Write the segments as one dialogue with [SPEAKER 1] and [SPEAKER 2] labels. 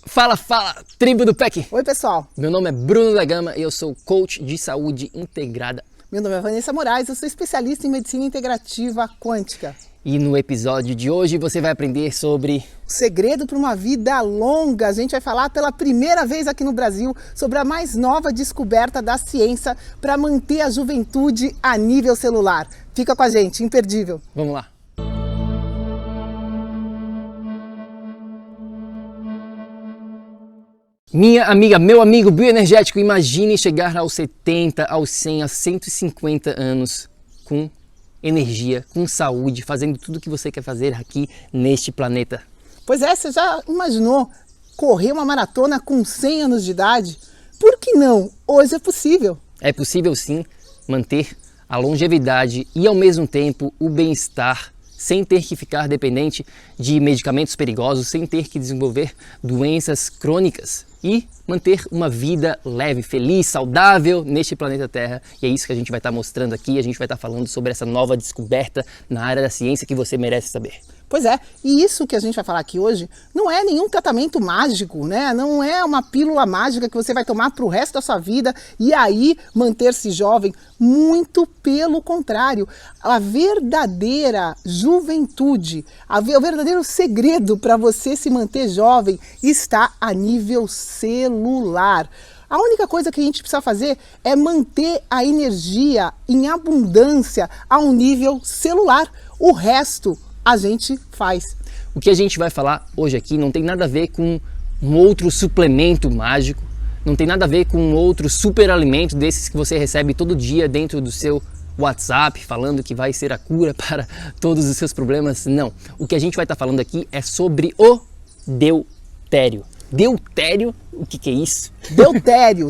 [SPEAKER 1] Fala, tribo do PEC!
[SPEAKER 2] Oi, pessoal!
[SPEAKER 1] Meu nome é Bruno da Gama e eu sou coach de saúde integrada.
[SPEAKER 2] Meu nome é Vanessa Moraes, eu sou especialista em medicina integrativa quântica.
[SPEAKER 1] E no episódio de hoje você vai aprender sobre
[SPEAKER 2] o segredo para uma vida longa. A gente vai falar pela primeira vez aqui no Brasil sobre a mais nova descoberta da ciência para manter a juventude a nível celular. Fica com a gente, imperdível!
[SPEAKER 1] Vamos lá! Minha amiga, meu amigo bioenergético, imagine chegar aos 70, aos 100, aos 150 anos com energia, com saúde, fazendo tudo o que você quer fazer aqui neste planeta.
[SPEAKER 2] Pois é, você já imaginou correr uma maratona com 100 anos de idade? Por que não? Hoje é possível.
[SPEAKER 1] É possível sim manter a longevidade e ao mesmo tempo o bem-estar, sem ter que ficar dependente de medicamentos perigosos, sem ter que desenvolver doenças crônicas e manter uma vida leve, feliz, saudável neste planeta Terra. E é isso que a gente vai estar mostrando aqui, a gente vai estar falando sobre essa nova descoberta na área da ciência que você merece saber.
[SPEAKER 2] Pois é, e isso que a gente vai falar aqui hoje não é nenhum tratamento mágico, né? Não é uma pílula mágica que você vai tomar para o resto da sua vida e aí manter-se jovem. Muito pelo contrário, a verdadeira juventude, o verdadeiro segredo para você se manter jovem está a nível celular. A única coisa que a gente precisa fazer é manter a energia em abundância a um nível celular. O resto a gente faz.
[SPEAKER 1] O que a gente vai falar hoje aqui não tem nada a ver com um outro suplemento mágico, não tem nada a ver com um outro superalimento desses que você recebe todo dia dentro do seu WhatsApp, falando que vai ser a cura para todos os seus problemas. Não. O que a gente vai estar falando aqui é sobre o deutério. Deutério, o que é isso?
[SPEAKER 2] Deutério,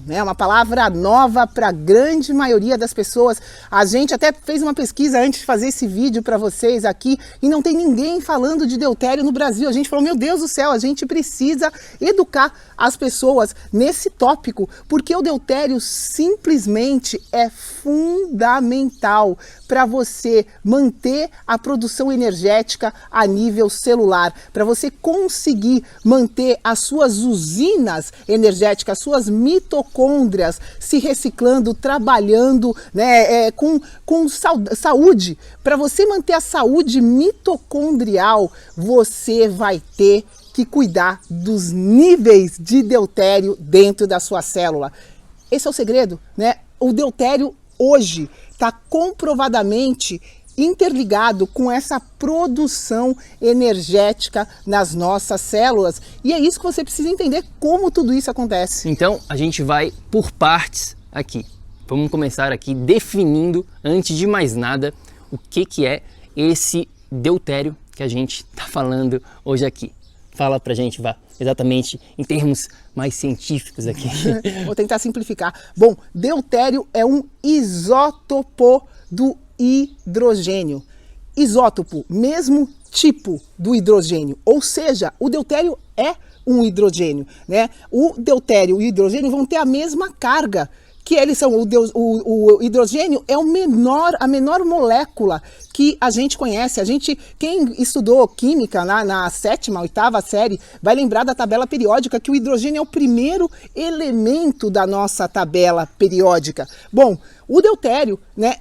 [SPEAKER 2] né? Uma palavra nova para a grande maioria das pessoas. A gente até fez uma pesquisa antes de fazer esse vídeo para vocês aqui e não tem ninguém falando de deutério no Brasil. A gente falou, meu Deus do céu, a gente precisa educar as pessoas nesse tópico, porque o deutério simplesmente é fundamental para você manter a produção energética a nível celular, para você conseguir manter as suas usinas energéticas, suas mitocôndrias se reciclando, trabalhando, né, com saúde. Para você manter a saúde mitocondrial, você vai ter que cuidar dos níveis de deutério dentro da sua célula. Esse é o segredo, né? O deutério hoje está comprovadamente interligado com essa produção energética nas nossas células. E é isso que você precisa entender, como tudo isso acontece.
[SPEAKER 1] Então, a gente vai por partes aqui. Vamos começar aqui definindo, antes de mais nada, o que é esse deutério que a gente está falando hoje aqui. Fala pra gente, Vá, exatamente em termos mais científicos aqui.
[SPEAKER 2] Vou tentar simplificar. Bom, deutério é um isótopo do hidrogênio. Isótopo, mesmo tipo do hidrogênio, ou seja, o deutério é um hidrogênio, né? O deutério e o hidrogênio vão ter a mesma carga, que eles são, o hidrogênio é a menor molécula que a gente conhece. Quem estudou química na 7ª, 8ª série, vai lembrar da tabela periódica, que o hidrogênio é o primeiro elemento da nossa tabela periódica. Bom, o deutério, né,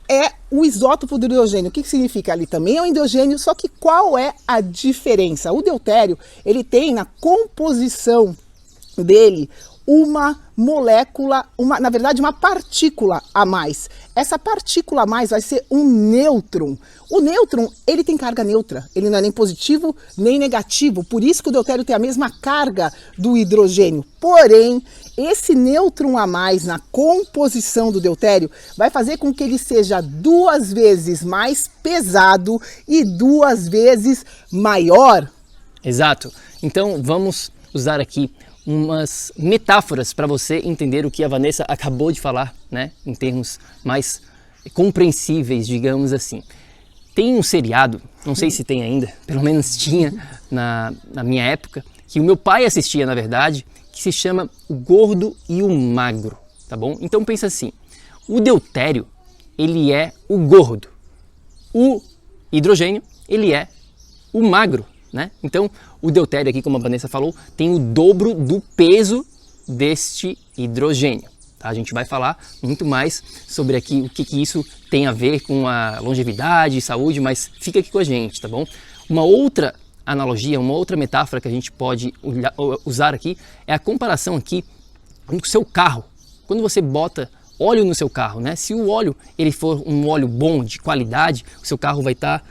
[SPEAKER 2] é o isótopo do hidrogênio. O que significa? Ali também é um hidrogênio, só que qual é a diferença? O deutério, ele tem na composição dele uma molécula, na verdade uma partícula a mais. Essa partícula a mais vai ser um nêutron. O nêutron, ele tem carga neutra, ele não é nem positivo nem negativo, por isso que o deutério tem a mesma carga do hidrogênio. Porém, esse nêutron a mais na composição do deutério vai fazer com que ele seja 2 vezes mais pesado e 2 vezes maior.
[SPEAKER 1] Exato. Então vamos usar aqui umas metáforas para você entender o que a Vanessa acabou de falar, né? Em termos mais compreensíveis, digamos assim. Tem um seriado, não sei se tem ainda, pelo menos tinha na minha época, que o meu pai assistia, na verdade, que se chama O Gordo e o Magro, tá bom? Então pensa assim, o deutério, ele é o gordo, o hidrogênio, ele é o magro. né? Então, o deutério aqui, como a Vanessa falou, tem o dobro do peso deste hidrogênio. Tá? A gente vai falar muito mais sobre aqui o que isso tem a ver com a longevidade e saúde, mas fica aqui com a gente, tá bom? Uma outra analogia, uma outra metáfora que a gente pode usar aqui é a comparação aqui no seu carro. Quando você bota óleo no seu carro, né? Se o óleo ele for um óleo bom, de qualidade, o seu carro vai estar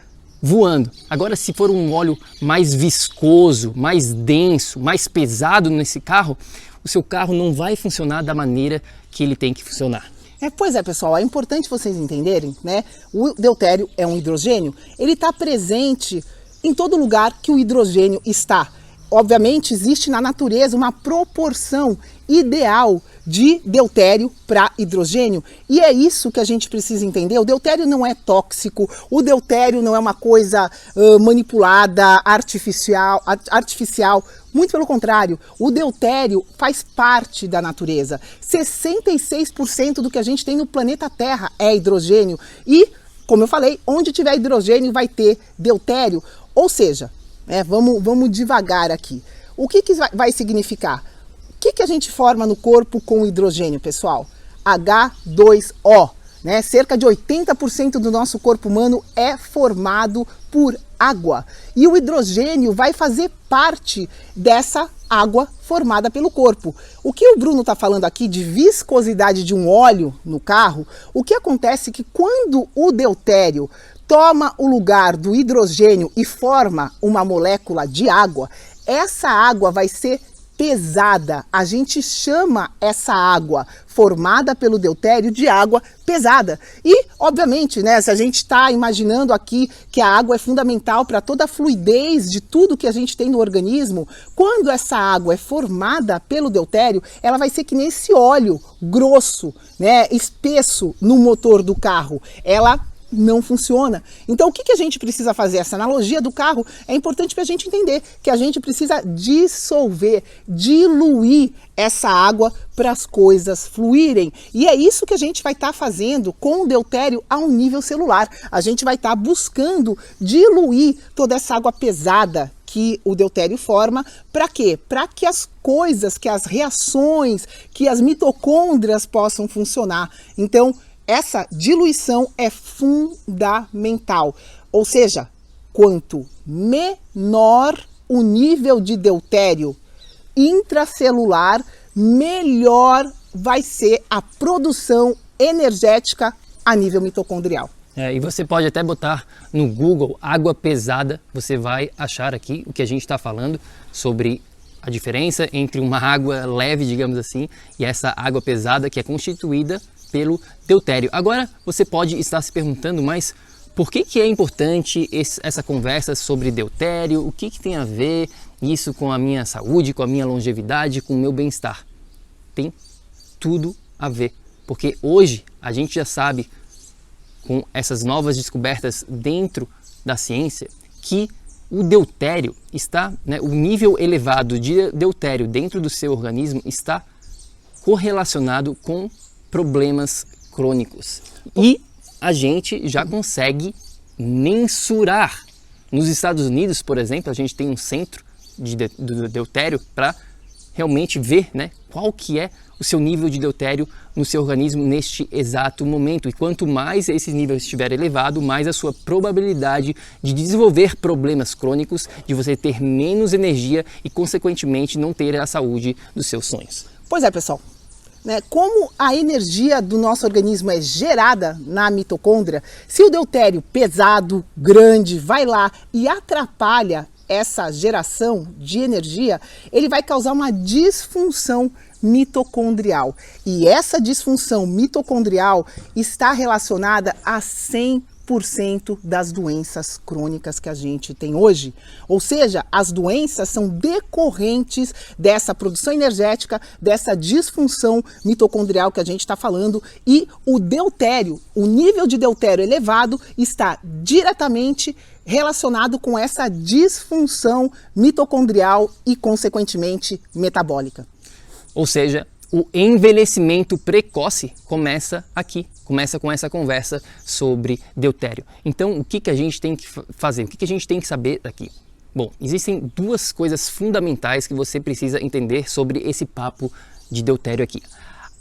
[SPEAKER 1] voando. Agora, se for um óleo mais viscoso, mais denso, mais pesado nesse carro, o seu carro não vai funcionar da maneira que ele tem que funcionar.
[SPEAKER 2] Pois é, pessoal, é importante vocês entenderem, né? O deutério é um hidrogênio, ele está presente em todo lugar que o hidrogênio está. Obviamente, existe na natureza uma proporção ideal de deutério para hidrogênio, e é isso que a gente precisa entender. O deutério não é tóxico, o deutério não é uma coisa manipulada, artificial, muito pelo contrário, o deutério faz parte da natureza. 66% do que a gente tem no planeta Terra é hidrogênio, e, como eu falei, onde tiver hidrogênio vai ter deutério, ou seja, vamos devagar aqui. O que vai significar? O que a gente forma no corpo com o hidrogênio, pessoal? H2O, né? Cerca de 80% do nosso corpo humano é formado por água. E o hidrogênio vai fazer parte dessa água formada pelo corpo. O que o Bruno está falando aqui de viscosidade de um óleo no carro, o que acontece é que quando o deutério toma o lugar do hidrogênio e forma uma molécula de água, essa água vai ser pesada. A gente chama essa água formada pelo deutério de água pesada. E, obviamente, né, se a gente está imaginando aqui que a água é fundamental para toda a fluidez de tudo que a gente tem no organismo, quando essa água é formada pelo deutério, ela vai ser que nem esse óleo grosso, né, espesso no motor do carro. Ela não funciona. Então, o que a gente precisa fazer? Essa analogia do carro é importante para a gente entender que a gente precisa dissolver, diluir essa água para as coisas fluírem. E é isso que a gente vai estar fazendo com o deutério a um nível celular. A gente vai estar buscando diluir toda essa água pesada que o deutério forma. Para quê? Para que as coisas, que as reações, que as mitocôndrias possam funcionar. Então, essa diluição é fundamental, ou seja, quanto menor o nível de deutério intracelular, melhor vai ser a produção energética a nível mitocondrial.
[SPEAKER 1] E você pode até botar no Google água pesada, você vai achar aqui o que a gente está falando sobre a diferença entre uma água leve, digamos assim, e essa água pesada que é constituída pelo deutério. Agora você pode estar se perguntando, mas por que é importante essa conversa sobre deutério? O que tem a ver isso com a minha saúde, com a minha longevidade, com o meu bem-estar? Tem tudo a ver, porque hoje a gente já sabe, com essas novas descobertas dentro da ciência, que o deutério está, né, o nível elevado de deutério dentro do seu organismo está correlacionado com problemas crônicos. E a gente já consegue mensurar. Nos Estados Unidos, por exemplo, a gente tem um centro do deutério para realmente ver, né, qual que é o seu nível de deutério no seu organismo neste exato momento. E quanto mais esse nível estiver elevado, mais a sua probabilidade de desenvolver problemas crônicos, de você ter menos energia e, consequentemente, não ter a saúde dos seus sonhos.
[SPEAKER 2] Pois é, pessoal. Como a energia do nosso organismo é gerada na mitocôndria, se o deutério pesado, grande, vai lá e atrapalha essa geração de energia, ele vai causar uma disfunção mitocondrial. E essa disfunção mitocondrial está relacionada a 100% das doenças crônicas que a gente tem hoje. Ou seja, as doenças são decorrentes dessa produção energética, dessa disfunção mitocondrial que a gente está falando, e o deutério, o nível de deutério elevado está diretamente relacionado com essa disfunção mitocondrial e, consequentemente, metabólica.
[SPEAKER 1] Ou seja, o envelhecimento precoce começa aqui, começa com essa conversa sobre deutério. Então, o que a gente tem que fazer? O que a gente tem que saber daqui? Bom, existem duas coisas fundamentais que você precisa entender sobre esse papo de deutério aqui.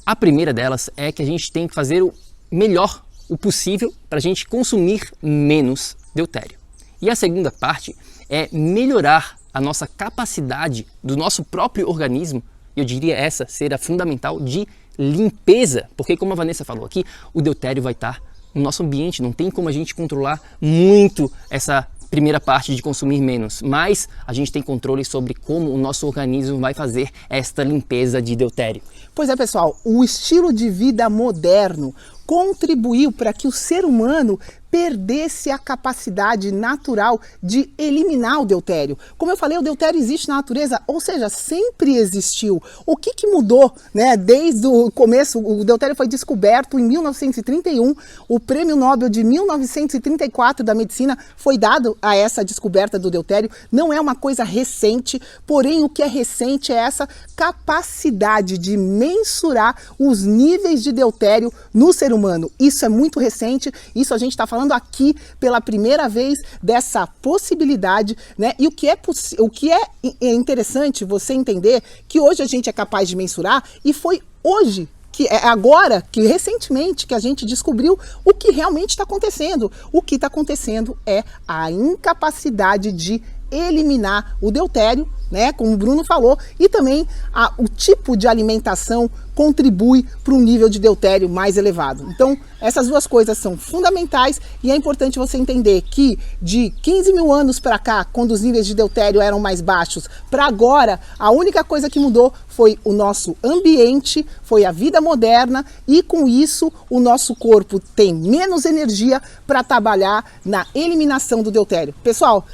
[SPEAKER 1] A primeira delas é que a gente tem que fazer o melhor o possível para a gente consumir menos deutério. E a segunda parte é melhorar a nossa capacidade do nosso próprio organismo, e eu diria essa ser a fundamental, de limpeza, porque como a Vanessa falou aqui, o deutério vai estar no nosso ambiente, não tem como a gente controlar muito essa primeira parte de consumir menos, mas a gente tem controle sobre como o nosso organismo vai fazer esta limpeza de deutério.
[SPEAKER 2] Pois é, pessoal, o estilo de vida moderno contribuiu para que o ser humano perdesse a capacidade natural de eliminar o deutério. Como eu falei, o deutério existe na natureza, ou seja, sempre existiu. O que mudou, né? Desde o começo, o deutério foi descoberto em 1931, o Prêmio Nobel de 1934 da Medicina foi dado a essa descoberta do deutério. Não é uma coisa recente, porém o que é recente é essa capacidade de mensurar os níveis de deutério no ser humano. Isso é muito recente, isso a gente está falando aqui pela primeira vez dessa possibilidade, né? E o que é interessante você entender que hoje a gente é capaz de mensurar, e foi hoje, que é agora, que recentemente que a gente descobriu o que realmente está acontecendo. O que está acontecendo é a incapacidade de eliminar o deutério, né, como o Bruno falou, e também o tipo de alimentação contribui para um nível de deutério mais elevado. Então, essas duas coisas são fundamentais, e é importante você entender que de 15 mil anos para cá, quando os níveis de deutério eram mais baixos, para agora, a única coisa que mudou foi o nosso ambiente, foi a vida moderna, e com isso o nosso corpo tem menos energia para trabalhar na eliminação do deutério. Pessoal,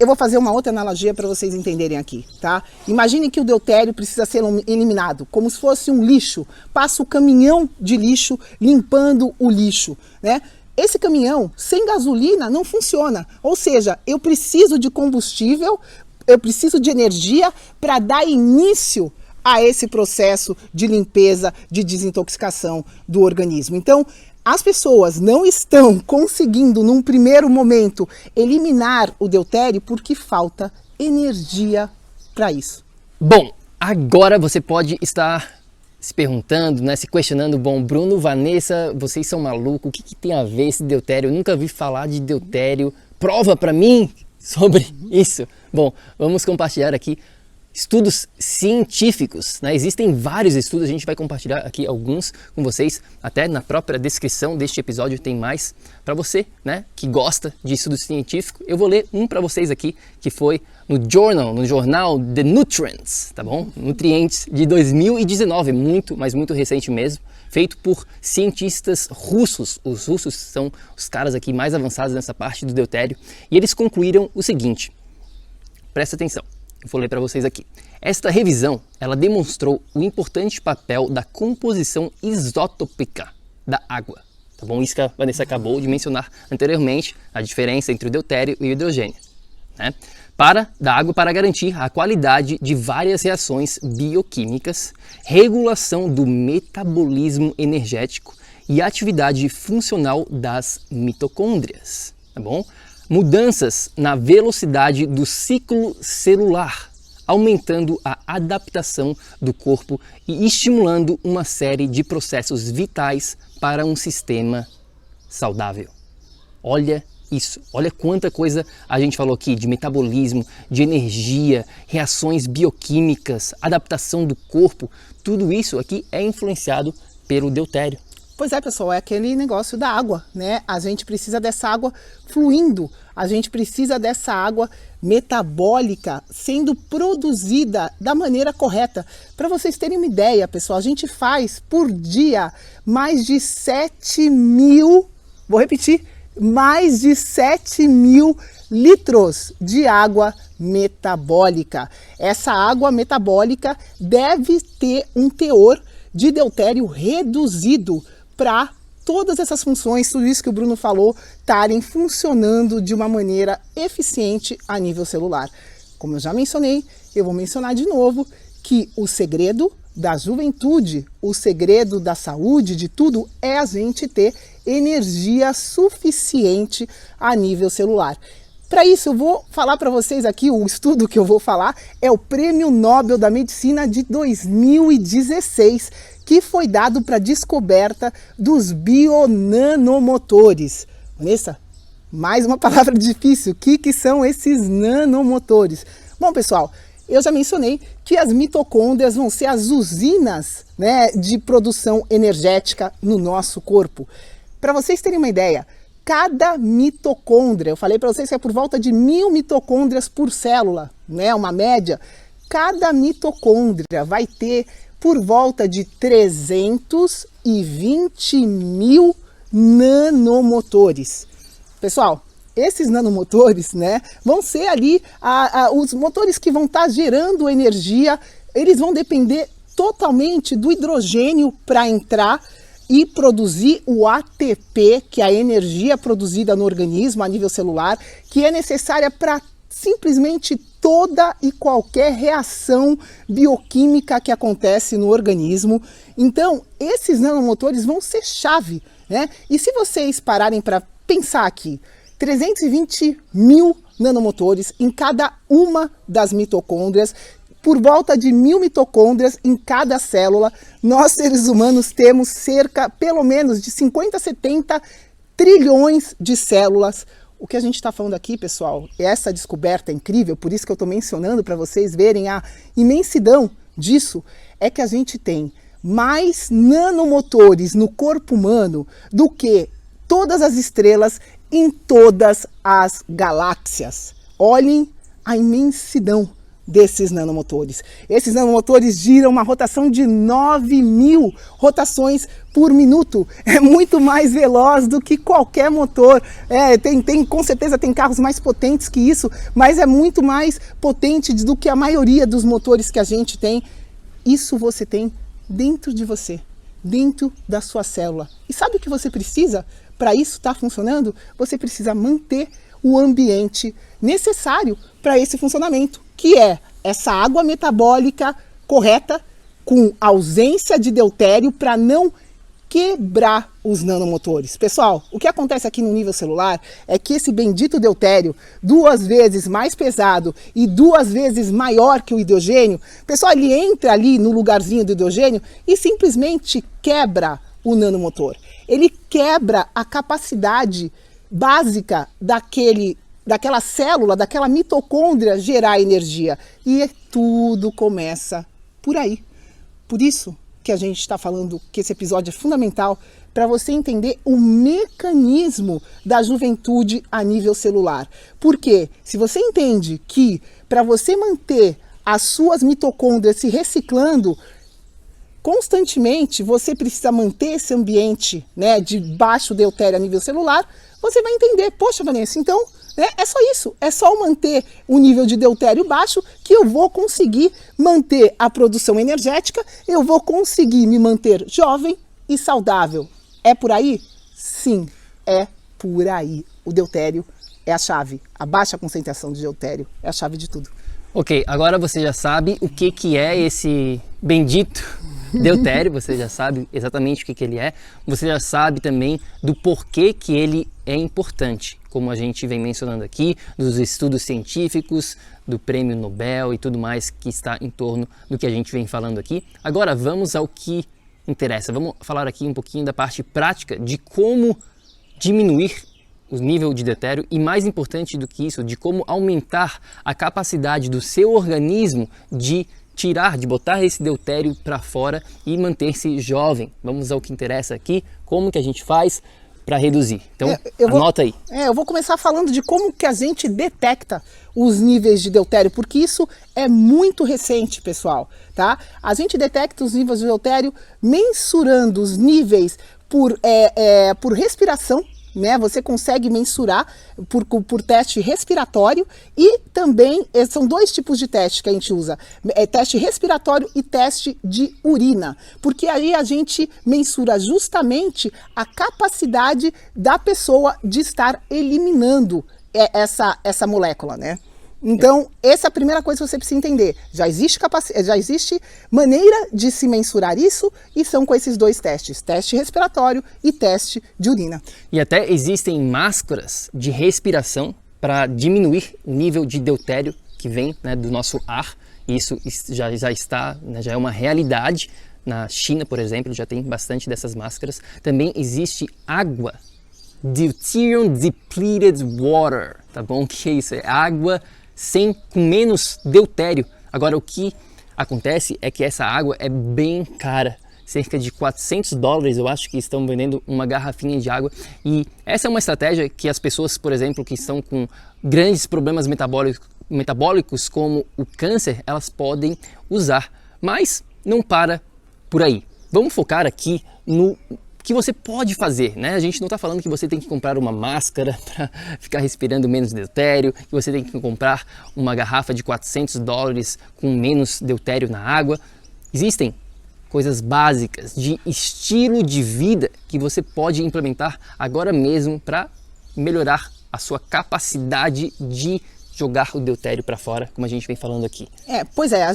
[SPEAKER 2] eu vou fazer uma outra analogia para vocês entenderem aqui, tá? Imaginem que o deutério precisa ser eliminado, como se fosse um lixo. Passa o caminhão de lixo limpando o lixo, né? Esse caminhão, sem gasolina, não funciona. Ou seja, eu preciso de combustível, eu preciso de energia para dar início a esse processo de limpeza, de desintoxicação do organismo. Então, as pessoas não estão conseguindo, num primeiro momento, eliminar o deutério porque falta energia para isso.
[SPEAKER 1] Bom, agora você pode estar se perguntando, né, se questionando, bom, Bruno, Vanessa, vocês são malucos, o que tem a ver esse deutério? Eu nunca vi falar de deutério, prova para mim sobre isso. Bom, vamos compartilhar aqui estudos científicos, né? Existem vários estudos, a gente vai compartilhar aqui alguns com vocês, até na própria descrição deste episódio tem mais para você, né, que gosta de estudo científico. Eu vou ler um para vocês aqui, que foi no jornal The Nutrients, tá bom? Nutrientes de 2019, mas muito recente mesmo, feito por cientistas russos. Os russos são os caras aqui mais avançados nessa parte do deutério, e eles concluíram o seguinte, presta atenção. Eu vou ler para vocês aqui. Esta revisão, ela demonstrou o importante papel da composição isotópica da água. Tá bom? Isso que a Vanessa acabou de mencionar anteriormente, a diferença entre o deutério e o hidrogênio, né? Da água para garantir a qualidade de várias reações bioquímicas, regulação do metabolismo energético e atividade funcional das mitocôndrias. Tá bom? Mudanças na velocidade do ciclo celular, aumentando a adaptação do corpo e estimulando uma série de processos vitais para um sistema saudável. Olha isso, olha quanta coisa a gente falou aqui de metabolismo, de energia, reações bioquímicas, adaptação do corpo, tudo isso aqui é influenciado pelo deutério.
[SPEAKER 2] Pois é, pessoal, é aquele negócio da água, né? A gente precisa dessa água fluindo, a gente precisa dessa água metabólica sendo produzida da maneira correta. Para vocês terem uma ideia, pessoal, a gente faz por dia mais de 7 mil, vou repetir, mais de 7 mil litros de água metabólica. Essa água metabólica deve ter um teor de deutério reduzido para todas essas funções, tudo isso que o Bruno falou, estarem funcionando de uma maneira eficiente a nível celular. Como eu já mencionei, eu vou mencionar de novo que o segredo da juventude, o segredo da saúde, de tudo, é a gente ter energia suficiente a nível celular. Para isso, eu vou falar para vocês aqui, o estudo que eu vou falar é o Prêmio Nobel da Medicina de 2016, que foi dado para a descoberta dos bionanomotores. Vanessa, mais uma palavra difícil. O que são esses nanomotores? Bom, pessoal, eu já mencionei que as mitocôndrias vão ser as usinas, né, de produção energética no nosso corpo. Para vocês terem uma ideia, cada mitocôndria, eu falei para vocês que é por volta de 1000 mitocôndrias por célula, né, uma média. Cada mitocôndria vai ter por volta de 320 mil nanomotores. Pessoal, esses nanomotores, né, vão ser ali os motores que vão estar gerando energia. Eles vão depender totalmente do hidrogênio para entrar e produzir o ATP, que é a energia produzida no organismo a nível celular, que é necessária para simplesmente toda e qualquer reação bioquímica que acontece no organismo. Então, esses nanomotores vão ser chave, né? E se vocês pararem para pensar aqui, 320 mil nanomotores em cada uma das mitocôndrias, por volta de 1000 mitocôndrias em cada célula. Nós, seres humanos, temos cerca, pelo menos, de 50 a 70 trilhões de células. O que a gente está falando aqui, pessoal, essa descoberta é incrível, por isso que eu estou mencionando para vocês verem a imensidão disso, é que a gente tem mais nanomotores no corpo humano do que todas as estrelas em todas as galáxias. Olhem a imensidão desses nanomotores. Esses nanomotores giram uma rotação de 9.000 rotações por minuto. É muito mais veloz do que qualquer motor. Com certeza tem carros mais potentes que isso, mas é muito mais potente do que a maioria dos motores que a gente tem. Isso você tem dentro de você, dentro da sua célula. E sabe o que você precisa para isso estar funcionando? Você precisa manter o ambiente necessário para esse funcionamento, que é essa água metabólica correta, com ausência de deutério, para não quebrar os nanomotores. Pessoal, o que acontece aqui no nível celular é que esse bendito deutério, 2 vezes mais pesado e 2 vezes maior que o hidrogênio, pessoal, ele entra ali no lugarzinho do hidrogênio e simplesmente quebra o nanomotor. Ele quebra a capacidade básica daquela célula, daquela mitocôndria gerar energia. E tudo começa por aí. Por isso que a gente está falando que esse episódio é fundamental para você entender o mecanismo da juventude a nível celular. Porque se você entende que para você manter as suas mitocôndrias se reciclando constantemente, você precisa manter esse ambiente, né, de baixo deutério a nível celular, você vai entender, poxa, Vanessa, então é só isso, é só eu manter o nível de deutério baixo que eu vou conseguir manter a produção energética, eu vou conseguir me manter jovem e saudável. É por aí? Sim, é por aí. O deutério é a chave, a baixa concentração de deutério é a chave de tudo.
[SPEAKER 1] Ok, agora você já sabe o que é esse bendito deutério, você já sabe exatamente o que ele é, você já sabe também do porquê que ele é importante, como a gente vem mencionando aqui, dos estudos científicos, do Prêmio Nobel e tudo mais que está em torno do que a gente vem falando aqui. Agora vamos ao que interessa, vamos falar aqui um pouquinho da parte prática de como diminuir o nível de deutério e, mais importante do que isso, de como aumentar a capacidade do seu organismo de botar esse deutério para fora e manter-se jovem. Vamos ao que interessa aqui, como que a gente faz para reduzir. Então, anota aí.
[SPEAKER 2] Eu vou começar falando de como que a gente detecta os níveis de deutério, porque isso é muito recente, pessoal, tá? A gente detecta os níveis de deutério mensurando os níveis por respiração, né? Você consegue mensurar por teste respiratório e também são 2 tipos de teste que a gente usa, teste respiratório e teste de urina, porque aí a gente mensura justamente a capacidade da pessoa de estar eliminando essa molécula, né? Então, essa é a primeira coisa que você precisa entender. Já existe maneira de se mensurar isso e são com esses 2 testes, teste respiratório e teste de urina.
[SPEAKER 1] E até existem máscaras de respiração para diminuir o nível de deutério que vem, né, do nosso ar. Isso já está, né, já é uma realidade. Na China, por exemplo, já tem bastante dessas máscaras. Também existe água, deuterium depleted water, tá bom? O que é isso? É água com menos deutério. Agora, o que acontece é que essa água é bem cara. Cerca de $400, eu acho que estão vendendo uma garrafinha de água. E essa é uma estratégia que as pessoas, por exemplo, que estão com grandes problemas metabólicos como o câncer, elas podem usar. Mas não para por aí. Vamos focar aqui no que você pode fazer, né? A gente não está falando que você tem que comprar uma máscara para ficar respirando menos deutério, que você tem que comprar uma garrafa de $400 com menos deutério na água. Existem coisas básicas de estilo de vida que você pode implementar agora mesmo para melhorar a sua capacidade de jogar o deutério para fora, como a gente vem falando aqui.
[SPEAKER 2] Pois é,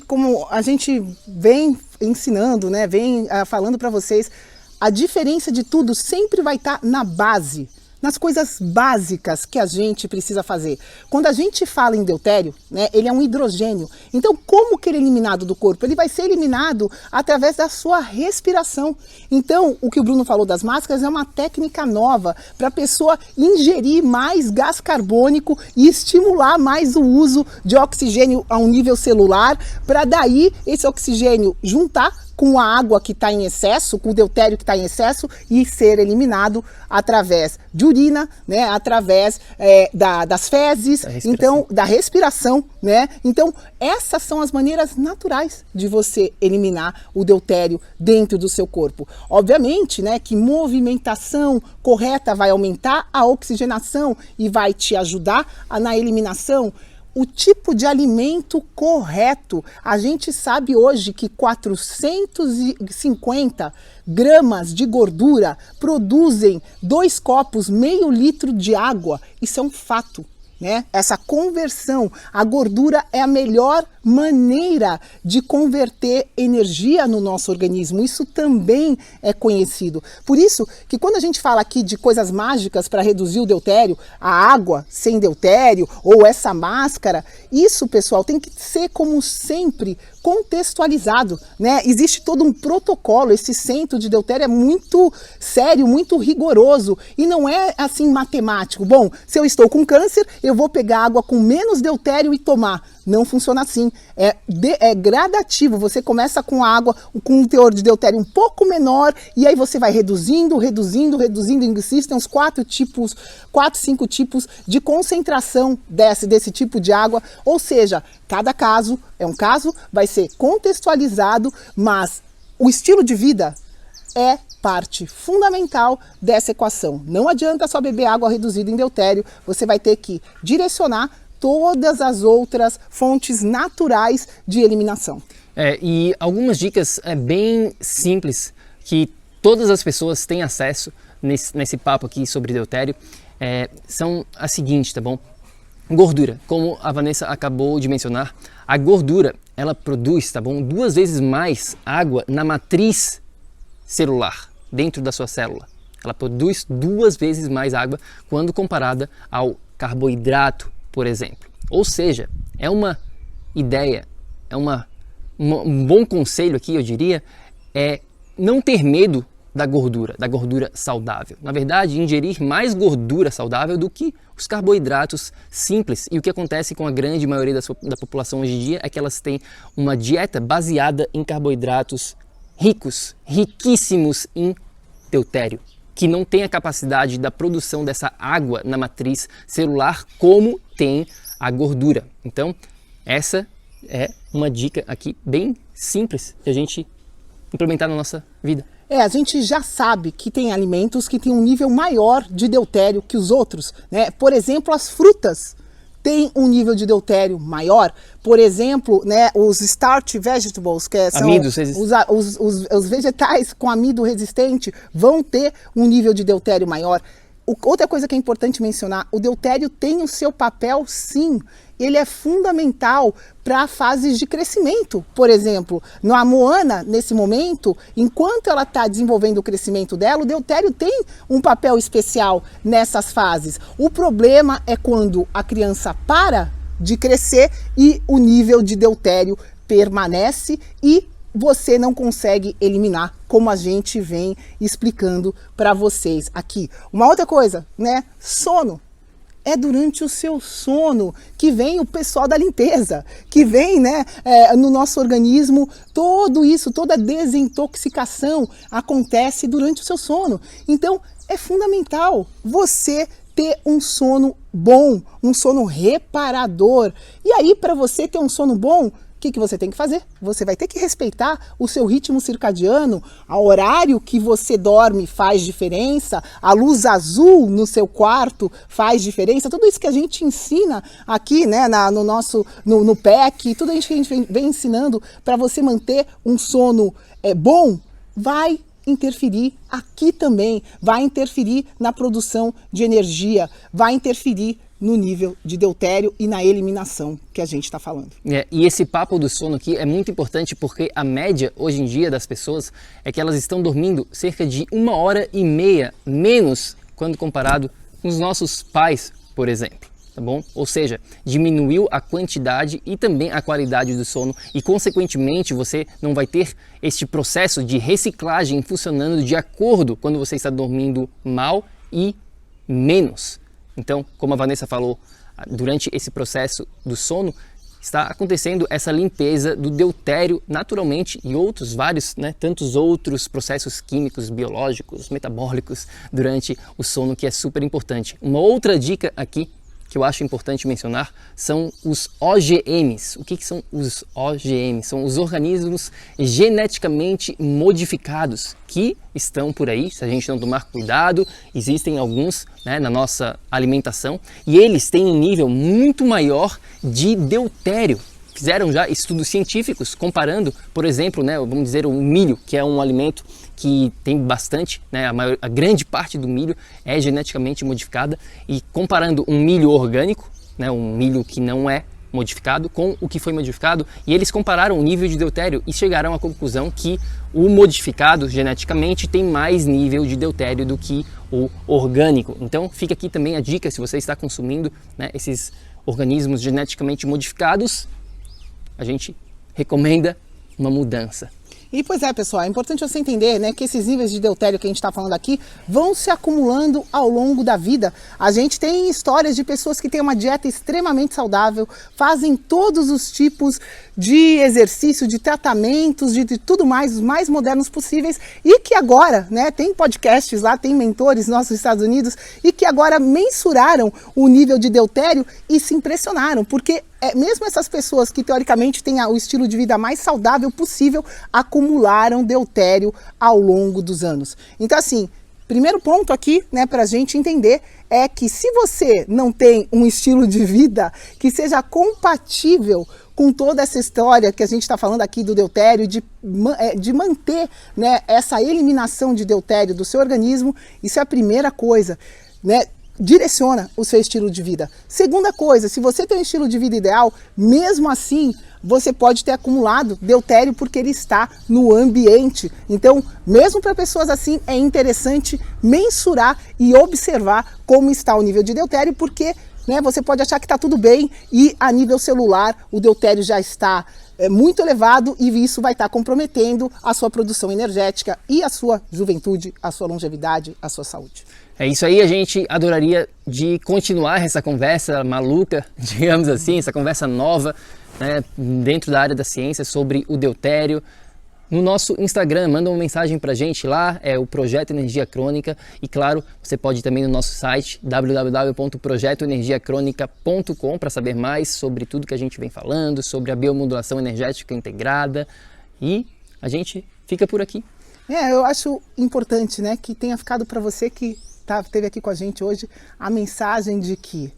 [SPEAKER 2] como a gente vem ensinando, né, vem falando para vocês, a diferença de tudo sempre vai estar na base, nas coisas básicas que a gente precisa fazer. Quando a gente fala em deutério, né, ele é um hidrogênio. Então, como que ele é eliminado do corpo? Ele vai ser eliminado através da sua respiração. Então, o que o Bruno falou das máscaras é uma técnica nova para a pessoa ingerir mais gás carbônico e estimular mais o uso de oxigênio a um nível celular, para daí esse oxigênio juntar com a água que está em excesso, com o deutério que está em excesso, e ser eliminado através de urina, né, através das fezes, então da respiração, né? Então essas são as maneiras naturais de você eliminar o deutério dentro do seu corpo. Obviamente, né, que movimentação correta vai aumentar a oxigenação e vai te ajudar na eliminação. O tipo de alimento correto. A gente sabe hoje que 450 gramas de gordura produzem 2 copos, meio litro de água. Isso é um fato, né? Essa conversão, a gordura é a melhor maneira de converter energia no nosso organismo. Isso também é conhecido. Por isso que quando a gente fala aqui de coisas mágicas para reduzir o deutério, a água sem deutério ou essa máscara, isso, pessoal, tem que ser, como sempre, contextualizado, né? Existe todo um protocolo. Esse centro de deutério é muito sério, muito rigoroso, e não é assim matemático. Bom, se eu estou com câncer, eu vou pegar água com menos deutério e tomar. Não funciona assim, é gradativo. Você começa com água com um teor de deutério um pouco menor, e aí você vai reduzindo. Existem uns 4, 5 tipos de concentração desse tipo de água, ou seja, cada caso é um caso, vai ser contextualizado, mas o estilo de vida é parte fundamental dessa equação. Não adianta só beber água reduzida em deutério, você vai ter que direcionar todas as outras fontes naturais de eliminação.
[SPEAKER 1] E algumas dicas bem simples que todas as pessoas têm acesso nesse papo aqui sobre deutério são as seguintes, tá bom? Gordura, como a Vanessa acabou de mencionar, a gordura ela produz, tá bom, 2 vezes mais água na matriz celular, dentro da sua célula. Ela produz 2 vezes mais água quando comparada ao carboidrato, por exemplo. Ou seja, é uma ideia, um bom conselho aqui, eu diria, é não ter medo da gordura saudável. Na verdade, ingerir mais gordura saudável do que os carboidratos simples. E o que acontece com a grande maioria da população hoje em dia é que elas têm uma dieta baseada em carboidratos riquíssimos em deutério, que não tem a capacidade da produção dessa água na matriz celular como tem a gordura. Então, essa é uma dica aqui bem simples de a gente implementar na nossa vida.
[SPEAKER 2] A gente já sabe que tem alimentos que têm um nível maior de deutério que os outros, né? Por exemplo, as frutas têm um nível de deutério maior. Por exemplo, né, os starch vegetables, que são os vegetais com amido resistente, vão ter um nível de deutério maior. Outra coisa que é importante mencionar, o deutério tem o seu papel, sim. Ele é fundamental para fases de crescimento. Por exemplo, na Moana, nesse momento, enquanto ela está desenvolvendo o crescimento dela, o deutério tem um papel especial nessas fases. O problema é quando a criança para de crescer e o nível de deutério permanece e você não consegue eliminar, como a gente vem explicando para vocês aqui. Uma outra coisa, né? Sono. É durante o seu sono que vem o pessoal da limpeza, que vem, né, no nosso organismo, tudo isso, toda a desintoxicação acontece durante o seu sono. Então, é fundamental você ter um sono bom, um sono reparador. E aí, para você ter um sono bom, o que você tem que fazer? Você vai ter que respeitar o seu ritmo circadiano, o horário que você dorme faz diferença, a luz azul no seu quarto faz diferença, tudo isso que a gente ensina aqui, né, no PEC, tudo isso que a gente vem ensinando para você manter um sono bom, vai interferir aqui também, vai interferir na produção de energia, vai interferir no nível de deutério e na eliminação que a gente está falando.
[SPEAKER 1] E esse papo do sono aqui é muito importante porque a média hoje em dia das pessoas é que elas estão dormindo cerca de 1h30 menos quando comparado com os nossos pais, por exemplo. Tá bom? Ou seja, diminuiu a quantidade e também a qualidade do sono e, consequentemente, você não vai ter este processo de reciclagem funcionando de acordo quando você está dormindo mal e menos. Então, como a Vanessa falou, durante esse processo do sono, está acontecendo essa limpeza do deutério naturalmente e outros vários, né, tantos outros processos químicos, biológicos, metabólicos durante o sono, que é super importante. Uma outra dica aqui que eu acho importante mencionar são os OGMs. O que são os OGMs? São os organismos geneticamente modificados que estão por aí, se a gente não tomar cuidado, existem alguns, né, na nossa alimentação e eles têm um nível muito maior de deutério. Fizeram já estudos científicos comparando, por exemplo, né, vamos dizer o milho, que é um alimento que tem bastante, né, a grande parte do milho é geneticamente modificada, e comparando um milho orgânico, né, um milho que não é modificado, com o que foi modificado, e eles compararam o nível de deutério e chegaram à conclusão que o modificado geneticamente tem mais nível de deutério do que o orgânico. Então fica aqui também a dica, se você está consumindo, né, esses organismos geneticamente modificados, a gente recomenda uma mudança.
[SPEAKER 2] E pois é, pessoal, é importante você entender, né, que esses níveis de deutério que a gente está falando aqui vão se acumulando ao longo da vida. A gente tem histórias de pessoas que têm uma dieta extremamente saudável, fazem todos os tipos de exercício, de tratamentos, de tudo mais, os mais modernos possíveis, e que agora, né, tem podcasts lá, tem mentores nossos nos Estados Unidos, e que agora mensuraram o nível de deutério e se impressionaram, porque mesmo essas pessoas que teoricamente têm o estilo de vida mais saudável possível, acumularam deutério ao longo dos anos. Então assim, primeiro ponto aqui, né, para a gente entender é que se você não tem um estilo de vida que seja compatível com toda essa história que a gente está falando aqui do deutério, de manter, né, essa eliminação de deutério do seu organismo, isso é a primeira coisa, né? Direciona o seu estilo de vida. Segunda coisa, se você tem um estilo de vida ideal, mesmo assim, você pode ter acumulado deutério porque ele está no ambiente. Então, mesmo para pessoas assim, é interessante mensurar e observar como está o nível de deutério, porque, né, você pode achar que está tudo bem e a nível celular o deutério já está muito elevado e isso vai estar comprometendo a sua produção energética e a sua juventude, a sua longevidade, a sua saúde.
[SPEAKER 1] É isso aí, a gente adoraria de continuar essa conversa maluca, digamos assim, essa conversa nova, né, dentro da área da ciência sobre o deutério. No nosso Instagram, manda uma mensagem pra gente lá, é o Projeto Energia Crônica, e claro, você pode ir também no nosso site www.projetoenergiacronica.com para saber mais sobre tudo que a gente vem falando, sobre a biomodulação energética integrada, e a gente fica por aqui.
[SPEAKER 2] Eu acho importante, né, que tenha ficado para você que esteve aqui com a gente hoje a mensagem de que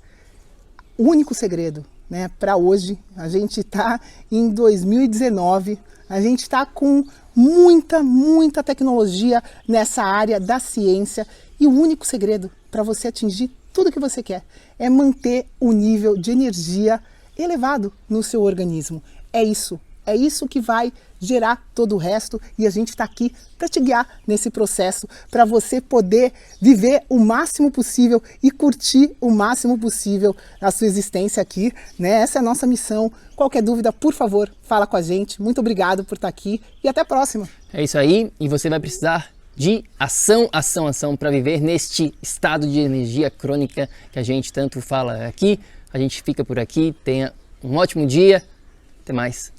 [SPEAKER 2] o único segredo, né, para hoje, a gente está em 2019, a gente está com muita tecnologia nessa área da ciência e o único segredo para você atingir tudo que você quer. É manter o nível de energia elevado no seu organismo. É isso que vai gerar todo o resto e a gente está aqui para te guiar nesse processo, para você poder viver o máximo possível e curtir o máximo possível a sua existência aqui, né? Essa é a nossa missão. Qualquer dúvida, por favor, fala com a gente. Muito obrigado por estar aqui e até a próxima.
[SPEAKER 1] É isso aí, e você vai precisar de ação, ação, ação para viver neste estado de energia crônica que a gente tanto fala aqui. A gente fica por aqui, tenha um ótimo dia, até mais.